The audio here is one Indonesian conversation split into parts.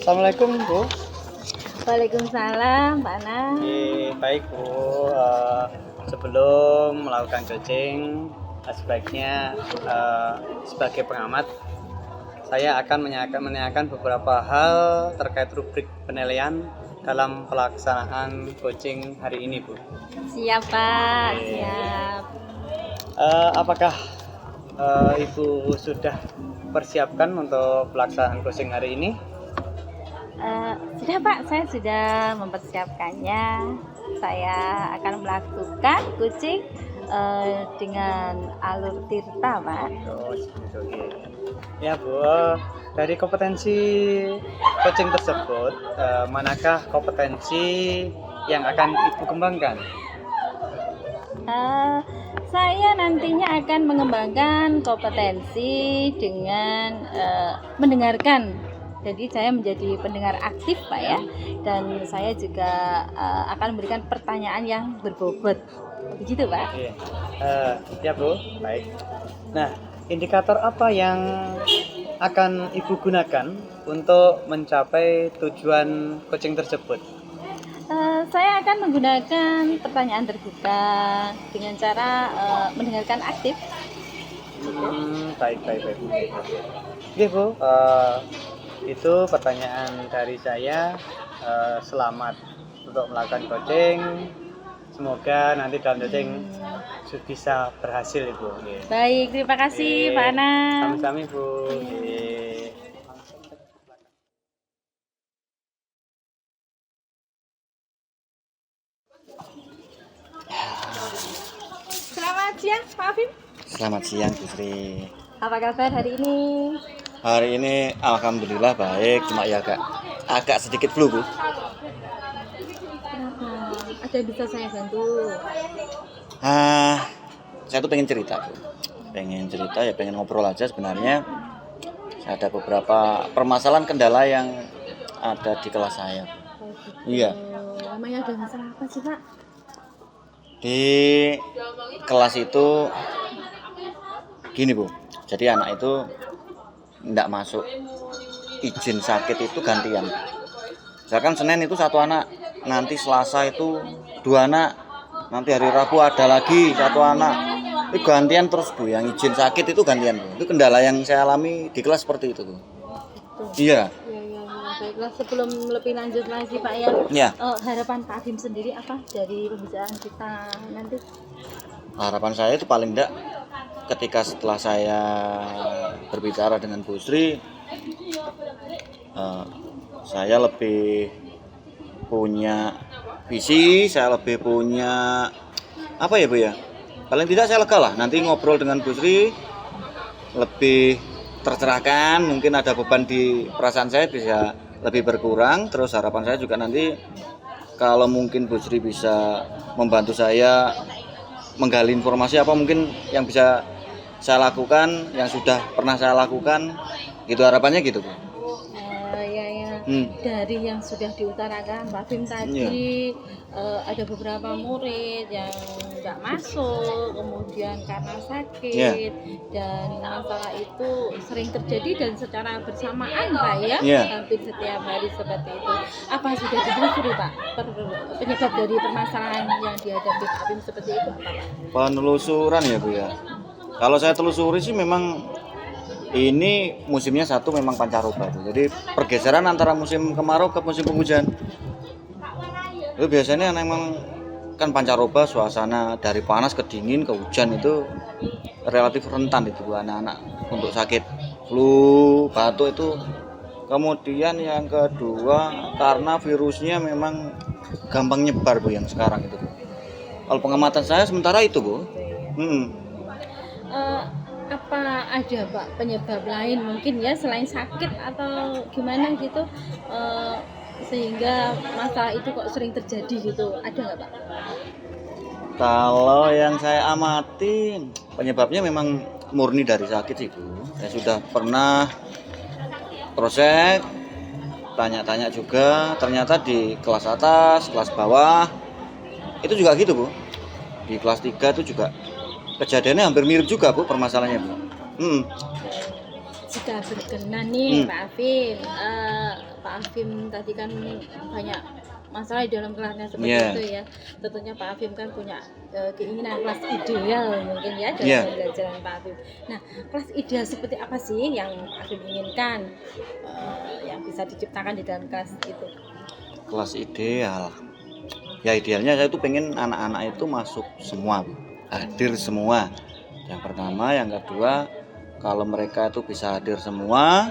Assalamualaikum Bu. Waalaikumsalam, Pak Ana. Baik Bu. Sebelum melakukan coaching, sebaiknya sebagai pengamat saya akan menanyakan beberapa hal terkait rubrik penilaian dalam pelaksanaan coaching hari ini Bu. Siap Pak, siap. Apakah Ibu sudah persiapkan untuk pelaksanaan coaching hari ini? Sudah Pak, saya sudah mempersiapkannya. Saya akan melakukan coaching dengan alur tirta Pak. Oh, oke. Ya Bu, dari kompetensi coaching tersebut, manakah kompetensi yang akan Ibu kembangkan? Saya nantinya akan mengembangkan kompetensi dengan mendengarkan. Jadi saya menjadi pendengar aktif Pak ya, dan saya juga akan memberikan pertanyaan yang berbobot. Begitu Pak? Iya. Ya Bu, baik. Nah, indikator apa yang akan Ibu gunakan untuk mencapai tujuan coaching tersebut? Saya akan menggunakan pertanyaan terbuka dengan cara mendengarkan aktif. Baik. Oke Bu, itu pertanyaan dari saya. Selamat untuk melakukan coaching. Semoga nanti dalam coaching bisa berhasil Ibu. Baik, terima kasih Pak Ana. Sami-sami Bu. Selamat siang Pak Afif. Selamat siang Bu Sri. Apa kabar hari ini? Hari ini alhamdulillah baik, cuma ya agak sedikit flu Bu. Kenapa? Ada yang bisa saya bantu? Saya tuh pengen cerita Bu. Pengen ngobrol aja sebenarnya. Ada beberapa permasalahan kendala yang ada di kelas saya. Oh, gitu. Iya. Namanya ada masalah apa sih Pak? Di kelas itu gini Bu. Jadi anak itu tidak masuk izin sakit itu gantian. Misalkan Senin itu satu anak, nanti Selasa itu dua anak, nanti hari Rabu ada lagi satu anak. Itu gantian terus Bu, yang izin sakit itu gantian Bu. Itu kendala yang saya alami di kelas seperti itu Bu. Iya. Ya. Baiklah, sebelum lebih lanjut lagi Pak ya. Ya. Harapan Pak Afif sendiri apa dari pembicaraan kita nanti? Harapan saya itu paling enggak ketika setelah saya berbicara dengan Bu Sri, saya lebih punya visi, saya lebih punya apa ya Bu ya? Paling tidak saya lega lah, nanti ngobrol dengan Bu Sri lebih tercerahkan, mungkin ada beban di perasaan saya bisa lebih berkurang. Terus harapan saya juga nanti kalau mungkin Bu Sri bisa membantu saya menggali informasi apa mungkin yang bisa saya lakukan, yang sudah pernah saya lakukan, gitu harapannya gitu Bu. Ya. Dari yang sudah diutarakan Pak Bim tadi, ada beberapa murid yang nggak masuk, kemudian karena sakit, dan masalah itu sering terjadi dan secara bersamaan Pak ya, hampir setiap hari seperti itu. Apa sudah ditelusuri Pak penyebab dari permasalahan yang dihadapi Pak Bim seperti itu Pak? Penelusuran ya Bu ya. Kalau saya telusuri sih memang ini musimnya satu memang pancaroba itu. Jadi pergeseran antara musim kemarau ke musim penghujan. Itu biasanya memang kan pancaroba, suasana dari panas ke dingin ke hujan itu relatif rentan itu Bu, anak-anak untuk sakit flu, batuk itu. Kemudian yang kedua karena virusnya memang gampang nyebar Bu yang sekarang itu. Kalau pengamatan saya sementara itu Bu. Apa ada Pak penyebab lain mungkin ya selain sakit atau gimana gitu, sehingga masalah itu kok sering terjadi gitu, ada nggak Pak? Kalau yang saya amatin penyebabnya memang murni dari sakit sih Bu. Saya sudah pernah proses tanya-tanya juga, ternyata di kelas atas, kelas bawah itu juga gitu Bu. Di kelas 3 itu juga kejadiannya hampir mirip juga Bu permasalahannya Bu. jika berkenan nih Pak Afim, Pak Afim tadi kan banyak masalah di dalam kelasnya seperti itu ya. Tentunya Pak Afim kan punya keinginan kelas ideal mungkin ya dalam pembelajaran Pak Afim. Nah, kelas ideal seperti apa sih yang Pak Afim inginkan yang bisa diciptakan di dalam kelas itu? Kelas ideal, ya idealnya saya tuh pengen anak-anak itu masuk semua, hadir semua. Yang pertama, yang kedua, kalau mereka itu bisa hadir semua,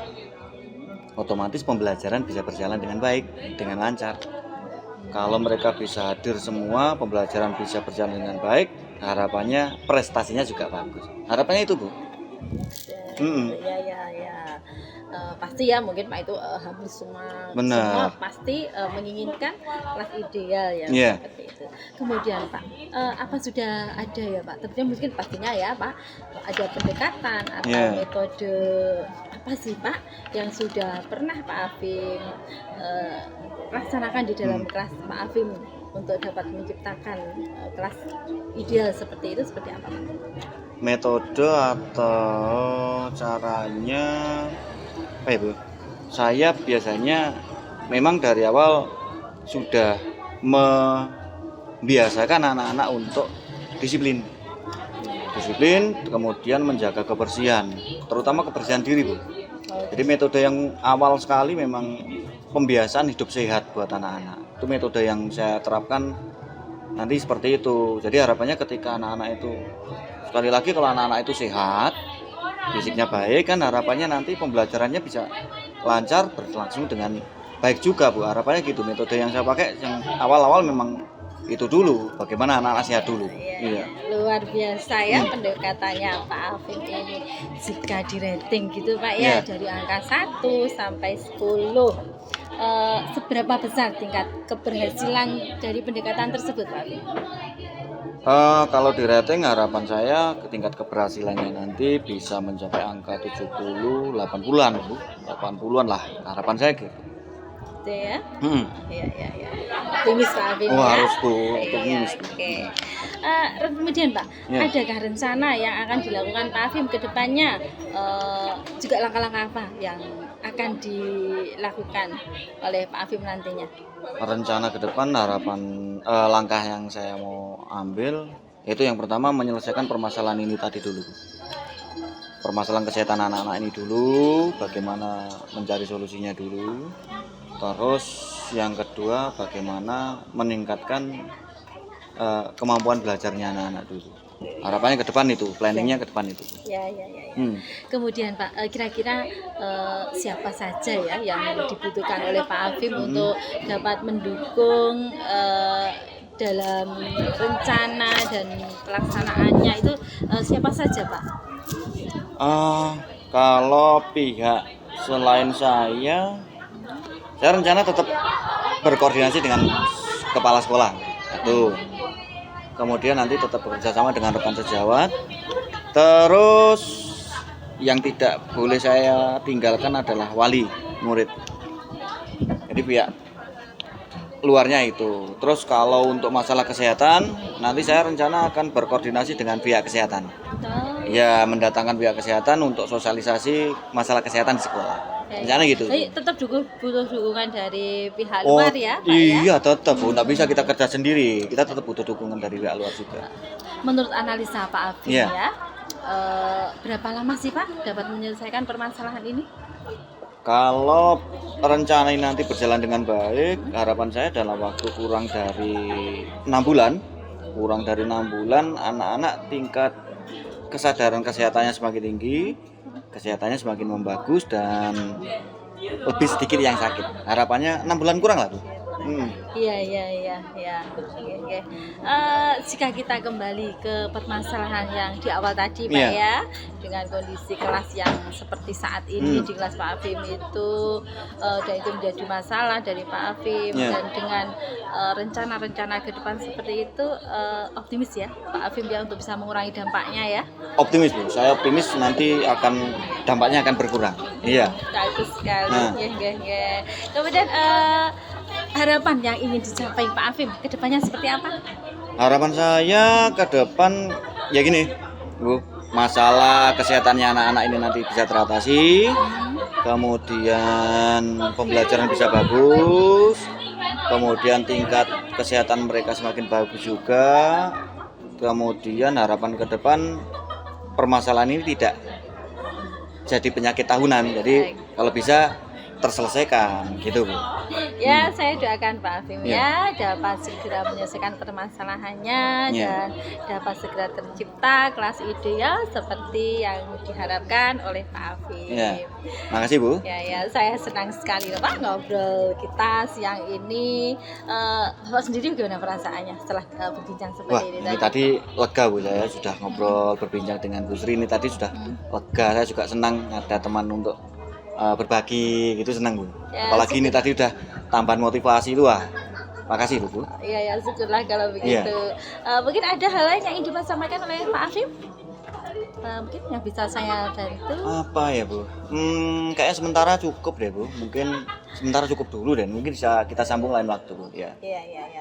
otomatis pembelajaran bisa berjalan dengan baik, dengan lancar. Kalau mereka bisa hadir semua, pembelajaran bisa berjalan dengan baik, harapannya prestasinya juga bagus. Harapannya itu, Bu. Ya. Pasti ya mungkin Pak itu hampir semua pasti menginginkan kelas ideal ya seperti itu. Kemudian Pak, apa sudah ada ya Pak? Tentunya mungkin pastinya ya Pak ada pendekatan atau metode apa sih Pak yang sudah pernah Pak Afim laksanakan di dalam kelas Pak Afim untuk dapat menciptakan kelas ideal seperti itu, seperti apa Pak? Metode atau caranya apa ya Bu? Saya biasanya memang dari awal sudah membiasakan anak-anak untuk disiplin, kemudian menjaga kebersihan, terutama kebersihan diri Bu. Jadi metode yang awal sekali memang pembiasaan hidup sehat buat anak-anak. Itu metode yang saya terapkan nanti seperti itu. Jadi harapannya ketika anak-anak itu, sekali lagi kalau anak-anak itu sehat, fisiknya baik, kan harapannya nanti pembelajarannya bisa lancar, berlangsung dengan baik juga Bu. Harapannya gitu. Metode yang saya pakai yang awal-awal memang itu dulu, bagaimana anak-anak sehat dulu. Iya. Luar biasa ya pendekatannya Pak Afim ini. Jika di rating gitu Pak ya, dari angka 1 sampai 10, seberapa besar tingkat keberhasilan dari pendekatan tersebut Pak Afim? Kalau di rating harapan saya tingkat keberhasilannya nanti bisa mencapai angka 70, 80-an Bu. 80-an lah harapan saya gitu. Gitu ya. Iya. Optimis Pak Afim ya. Harus Bu, optimis. Oke. Kemudian Pak, adakah rencana yang akan dilakukan Pak Afim ke depannya? Juga langkah-langkah apa yang akan dilakukan oleh Pak Afim nantinya? Rencana ke depan, harapan langkah yang saya mau ambil itu yang pertama menyelesaikan permasalahan ini tadi dulu. Permasalahan kesehatan anak-anak ini dulu, bagaimana mencari solusinya dulu. Terus yang kedua bagaimana meningkatkan kemampuan belajarnya anak-anak dulu. Harapannya ke depan itu, planningnya ke depan itu. Ya. Kemudian Pak, kira-kira siapa saja ya yang dibutuhkan oleh Pak Afim untuk dapat mendukung dalam rencana dan pelaksanaannya itu siapa saja Pak? Kalau pihak selain saya rencana tetap berkoordinasi dengan kepala sekolah. Itu. Kemudian nanti tetap bekerja sama dengan rekan sejawat. Terus yang tidak boleh saya tinggalkan adalah wali murid. Jadi pihak luarnya itu. Terus kalau untuk masalah kesehatan, nanti saya rencana akan berkoordinasi dengan pihak kesehatan. Ya, mendatangkan pihak kesehatan untuk sosialisasi masalah kesehatan di sekolah. Rencana gitu. Jadi tetap butuh dukungan dari pihak luar ya, Pak? Iya, tetap Bu. Nggak bisa kita kerja sendiri. Kita tetap butuh dukungan dari pihak luar juga. Menurut analisa Pak Afim ya, berapa lama sih Pak dapat menyelesaikan permasalahan ini? Kalau rencana ini nanti berjalan dengan baik, harapan saya dalam waktu kurang dari 6 bulan. Kurang dari 6 bulan, anak-anak tingkat kesadaran kesehatannya semakin tinggi, kesehatannya semakin membagus dan lebih sedikit yang sakit. Harapannya 6 bulan kurang lah Bu. Iya. Oke. Jika kita kembali ke permasalahan yang di awal tadi Pak ya, dengan kondisi kelas yang seperti saat ini di kelas Pak Afim itu, dan itu menjadi masalah dari Pak Afim dan dengan rencana-rencana ke depan seperti itu, optimis ya Pak Afim ya untuk bisa mengurangi dampaknya ya. Optimis Bu, saya optimis nanti dampaknya akan berkurang. Iya. Bagus sekali. Ya. Kemudian harapan yang ingin dicapai Pak Afim kedepannya seperti apa? Harapan saya ke depan ya gini Bu, masalah kesehatannya anak-anak ini nanti bisa teratasi, kemudian pembelajaran bisa bagus, kemudian tingkat kesehatan mereka semakin bagus juga, kemudian harapan ke depan permasalahan ini tidak jadi penyakit tahunan, jadi kalau bisa terselesaikan gitu Bu. Ya, saya doakan Pak Afim ya dapat segera menyelesaikan permasalahannya dan dapat segera tercipta kelas ideal seperti yang diharapkan oleh Pak Afim. Ya, makasih Bu. Ya, saya senang sekali loh Pak ngobrol kita siang ini. Bapak sendiri gimana perasaannya setelah berbincang seperti ini tadi lega Bu, saya sudah ngobrol berbincang dengan Bu Sri ini tadi sudah lega. Saya juga senang ada teman untuk berbagi gitu, senang Bu. Ya, apalagi ini tadi udah tambahan motivasi itu, wah makasih Bu. Iya, syukurlah kalau begitu. Mungkin ada hal lain yang ingin disampaikan oleh Pak Afim? Mungkin yang bisa saya bantu. Apa ya Bu? Kayaknya sementara cukup deh Bu. Mungkin sementara cukup dulu dan mungkin bisa kita sambung lain waktu Bu. Iya.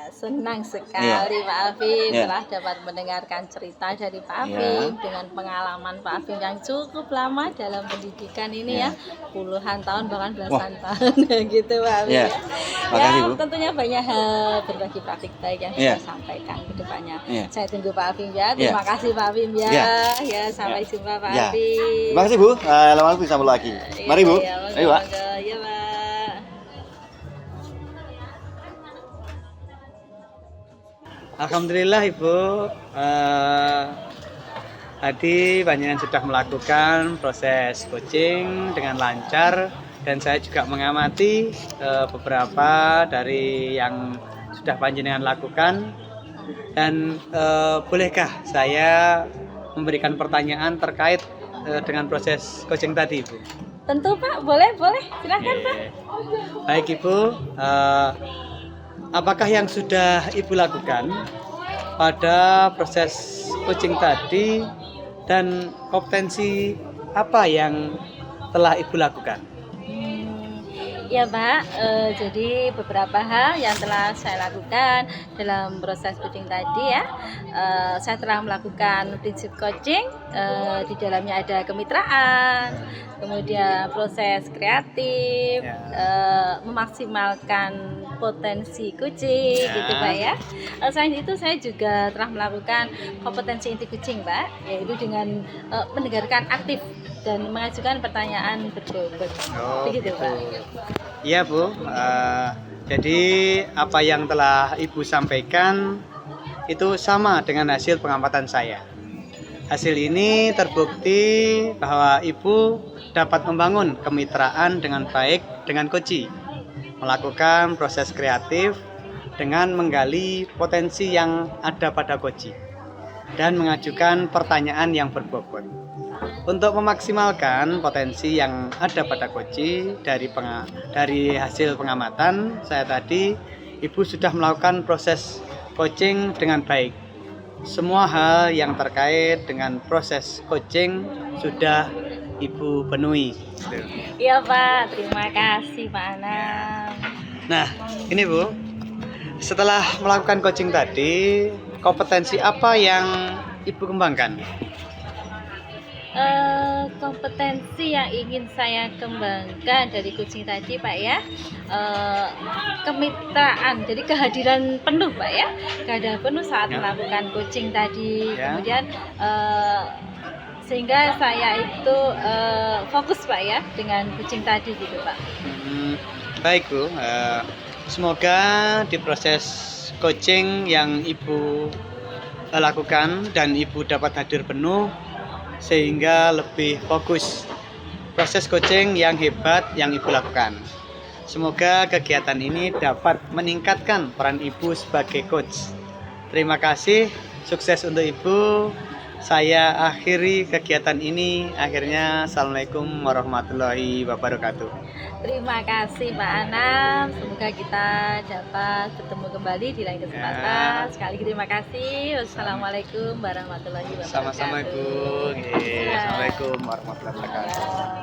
Senang sekali Pak Afim telah dapat mendengarkan cerita dari Pak Afim dengan pengalaman Pak Afim yang cukup lama dalam pendidikan ini ya, puluhan tahun bahkan belasan tahun gitu Pak Afim. Makasih Bu. Tentunya banyak hal berbagi praktik baik yang saya sampaikan ke depannya. Saya tunggu Pak Afim ya. Terima kasih Pak Afim ya. Sampai jumpa Pak Afim. Terima kasih Bu. Lama lagi sambung lagi. Mari Bu. Ayo Pak. Iya Pak. Alhamdulillah Ibu, tadi panjenengan sudah melakukan proses coaching dengan lancar dan saya juga mengamati beberapa dari yang sudah panjenengan lakukan. Dan bolehkah saya memberikan pertanyaan terkait dengan proses coaching tadi Ibu? Tentu Pak, boleh, silakan Pak. Baik Ibu, apakah yang sudah Ibu lakukan pada proses coaching tadi dan kompetensi apa yang telah Ibu lakukan? Ya Pak, jadi beberapa hal yang telah saya lakukan dalam proses coaching tadi ya. Saya telah melakukan prinsip coaching, di dalamnya ada kemitraan, kemudian proses kreatif, memaksimalkan potensi kucing gitu Pak ya. Selain itu saya juga telah melakukan kompetensi inti kucing Pak, yaitu dengan mendengarkan aktif dan mengajukan pertanyaan berbobot. Begitu Pak. Iya Bu, jadi apa yang telah Ibu sampaikan itu sama dengan hasil pengamatan saya. Hasil ini terbukti bahwa Ibu dapat membangun kemitraan dengan baik dengan Koci, melakukan proses kreatif dengan menggali potensi yang ada pada Koci dan mengajukan pertanyaan yang berbobot. Untuk memaksimalkan potensi yang ada pada Koci dari hasil pengamatan saya tadi, Ibu sudah melakukan proses coaching dengan baik. Semua hal yang terkait dengan proses coaching sudah Ibu penuhi. Iya Pak, terima kasih Pak Anam. Nah, ini Bu, setelah melakukan coaching tadi, kompetensi apa yang Ibu kembangkan? Kompetensi yang ingin saya kembangkan dari coaching tadi Pak ya, kemitraan, jadi kehadiran penuh Pak ya, kehadiran penuh saat melakukan coaching tadi, kemudian sehingga saya itu fokus Pak ya dengan coaching tadi gitu Pak. Baik Bu, semoga di proses coaching yang Ibu lakukan dan Ibu dapat hadir penuh sehingga lebih fokus proses coaching yang hebat yang Ibu lakukan. Semoga kegiatan ini dapat meningkatkan peran Ibu sebagai coach. Terima kasih, sukses untuk Ibu. Saya akhiri kegiatan ini. Akhirnya, Assalamualaikum warahmatullahi wabarakatuh. Terima kasih Pak Anam. Semoga kita dapat bertemu kembali di lain kesempatan. Sekali lagi terima kasih. Wassalamualaikum warahmatullahi wabarakatuh. Sama-sama Ibu. Assalamualaikum warahmatullahi wabarakatuh.